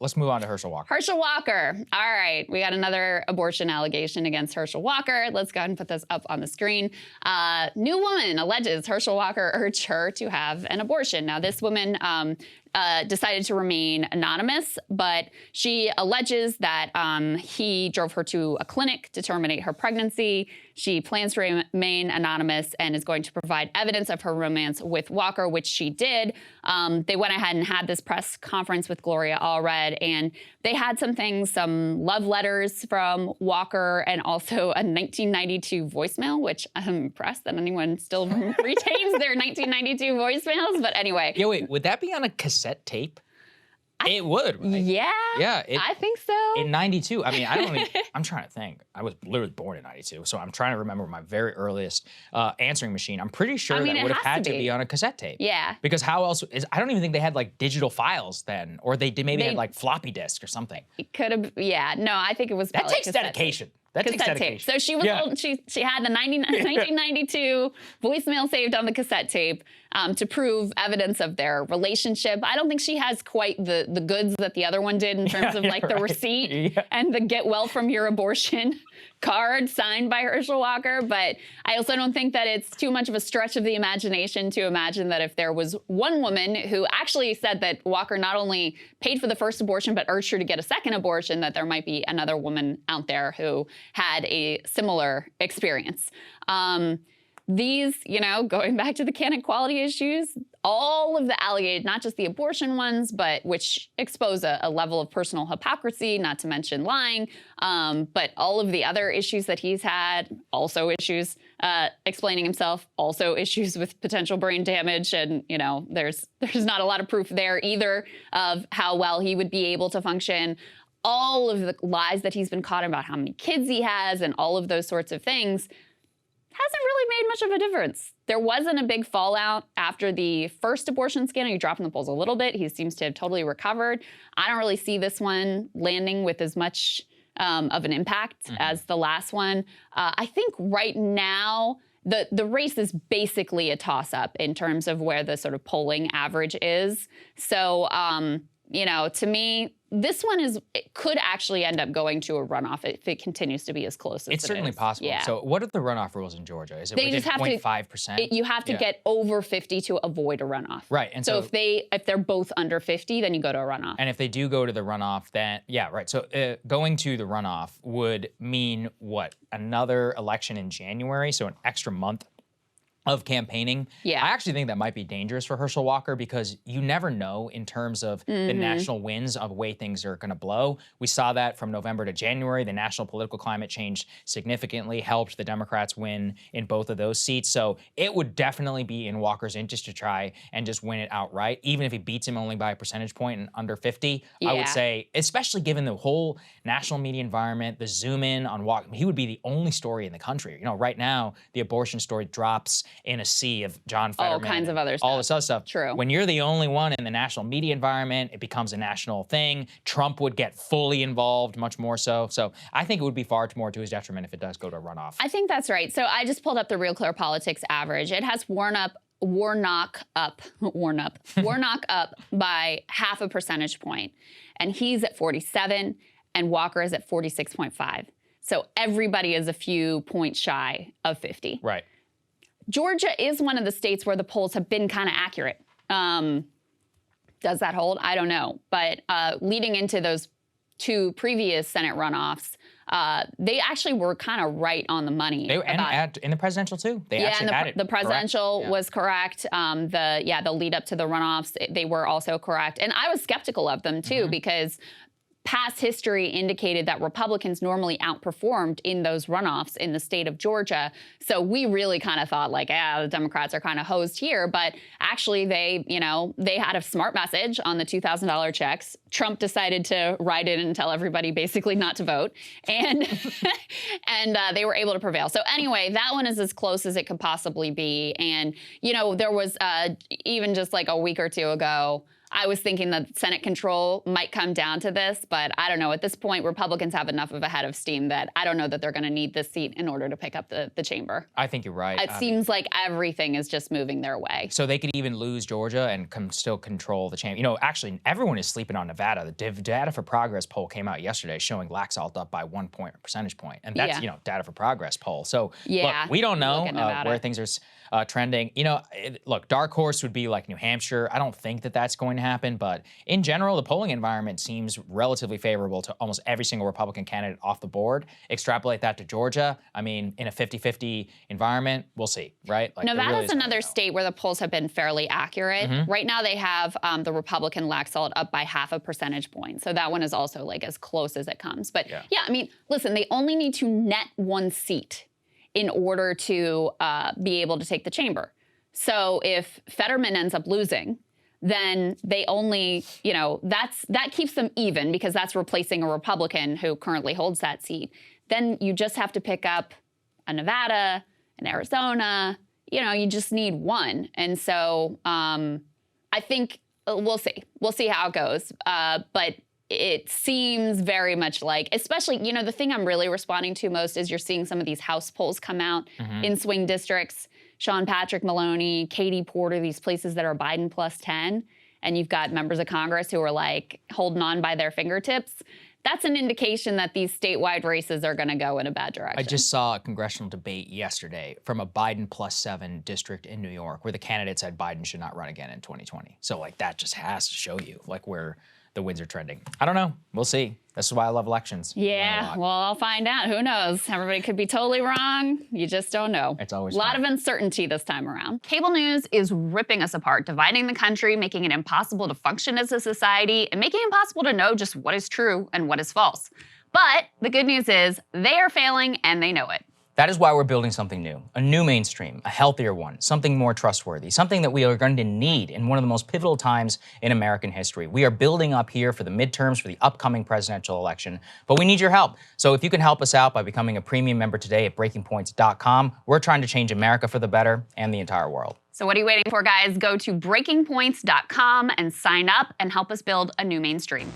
let's move on to Herschel Walker. Herschel Walker. All right. We got another abortion allegation against Herschel Walker. Let's go ahead and put this up on the screen. New woman alleges Herschel Walker urged her to have an abortion. Now, this woman decided to remain anonymous, but she alleges that he drove her to a clinic to terminate her pregnancy. She plans to remain anonymous and is going to provide evidence of her romance with Walker, which she did. They went ahead and had this press conference with Gloria Allred, and they had some love letters from Walker and also a 1992 voicemail, which I'm impressed that anyone still retains their 1992 voicemails. But anyway. Yeah, wait, would that be on a cassette tape? It would, right? Yeah. Yeah. I think so. In 92, I mean, I'm trying to think. I was literally born in 92, so I'm trying to remember my very earliest answering machine. I'm pretty sure that would have had to be on a cassette tape. Yeah. Because how else I don't even think they had like digital files then, or they maybe had like floppy disk or something. It could have, yeah. No, I think it was That probably takes dedication. That takes dedication. So she was old, she had the 1992 voicemail saved on the cassette tape to prove evidence of their relationship. I don't think she has quite the goods that the other one did in terms of like the receipt and the get well from your abortion card signed by Herschel Walker. But I also don't think that it's too much of a stretch of the imagination to imagine that if there was one woman who actually said that Walker not only paid for the first abortion, but urged her to get a second abortion, that there might be another woman out there who had a similar experience. These, going back to the canon quality issues, all of the allegations, not just the abortion ones, but which expose a level of personal hypocrisy, not to mention lying, but all of the other issues that he's had, also issues explaining himself, also issues with potential brain damage. And, there's not a lot of proof there either of how well he would be able to function. All of the lies that he's been caught about how many kids he has and all of those sorts of things hasn't really made much of a difference. There wasn't a big fallout after the first abortion scandal. He dropped in the polls a little bit. He seems to have totally recovered. I don't really see this one landing with as much of an impact as the last one. I think right now, the race is basically a toss-up in terms of where the sort of polling average is. So, to me, this one could actually end up going to a runoff if it continues to be as close as it is. It's certainly possible. Yeah. So what are the runoff rules in Georgia? Is it within 0.5%? You have to get over 50 to avoid a runoff. Right. And so if they're both under 50, then you go to a runoff. And if they do go to the runoff, then, right. So going to the runoff would mean what? Another election in January, so an extra month of campaigning. Yeah. I actually think that might be dangerous for Herschel Walker because you never know in terms of the national winds of the way things are going to blow. We saw that from November to January. The national political climate changed significantly, helped the Democrats win in both of those seats. So it would definitely be in Walker's interest to try and just win it outright, even if he beats him only by a percentage point and under 50. I would say, especially given the whole national media environment, the zoom in on Walker, he would be the only story in the country. Right now, the abortion story drops in a sea of John Fetterman. All kinds of other stuff. All this other stuff. True. When you're the only one in the national media environment, it becomes a national thing. Trump would get fully involved, much more so. So I think it would be far more to his detriment if it does go to a runoff. I think that's right. So I just pulled up the Real Clear Politics average. It has Warnock up by half a percentage point. And he's at 47 and Walker is at 46.5. So everybody is a few points shy of 50. Right. Georgia is one of the states where the polls have been kind of accurate. Does that hold? I don't know. But leading into those two previous Senate runoffs, they actually were kind of right on the money. In the presidential too. They actually added. The presidential was correct. The lead up to the runoffs, they were also correct. And I was skeptical of them too because past history indicated that Republicans normally outperformed in those runoffs in the state of Georgia. So we really kind of thought the Democrats are kind of hosed here. But actually they had a smart message on the $2,000 checks. Trump decided to write in and tell everybody basically not to vote. And and they were able to prevail. So anyway, that one is as close as it could possibly be. And, there was even just like a week or two ago, I was thinking that Senate control might come down to this, but I don't know. At this point, Republicans have enough of a head of steam that I don't know that they're going to need this seat in order to pick up the chamber. I think you're right. It seems like everything is just moving their way. So they could even lose Georgia and still control the chamber. You know, actually, everyone is sleeping on Nevada. The Data for Progress poll came out yesterday showing Laxalt up by 1 percentage point. And that's, you know, Data for Progress poll. So, look, we don't know where things are trending. You know, look, dark horse would be like New Hampshire. I don't think that that's going to happen, but in general, the polling environment seems relatively favorable to almost every single Republican candidate off the board. Extrapolate that to Georgia. I mean, in a 50-50 environment, we'll see, right? Like, Nevada's another state where the polls have been fairly accurate. Right now, they have the Republican Laxalt up by 0.5 percentage point. So that one is also like as close as it comes. But yeah, I mean, listen, they only need to net 1 seat in order to be able to take the chamber. So if Fetterman ends up losing, then they only, you know, that keeps them even because that's replacing a Republican who currently holds that seat. Then you just have to pick up a Nevada, an Arizona, you know, you just need 1. And so I think we'll see. We'll see how it goes. But it seems very much like, especially, you know, the thing I'm really responding to most is you're seeing some of these House polls come out in swing districts. Sean Patrick Maloney, Katie Porter, these places that are Biden plus 10, and you've got members of Congress who are like holding on by their fingertips. That's an indication that these statewide races are going to go in a bad direction. I just saw a congressional debate yesterday from a Biden plus 7 district in New York where the candidate said Biden should not run again in 2020. So like that just has to show you like where the winds are trending. I don't know. We'll see. This is why I love elections. Yeah, well, I'll find out. Who knows? Everybody could be totally wrong. You just don't know. It's always a lot of uncertainty this time around. Cable news is ripping us apart, dividing the country, making it impossible to function as a society, and making it impossible to know just what is true and what is false. But the good news is they are failing and they know it. That is why we're building something new, a new mainstream, a healthier one, something more trustworthy, something that we are going to need in one of the most pivotal times in American history. We are building up here for the midterms, for the upcoming presidential election, but we need your help. So if you can help us out by becoming a premium member today at breakingpoints.com, we're trying to change America for the better and the entire world. So what are you waiting for, guys? Go to breakingpoints.com and sign up and help us build a new mainstream.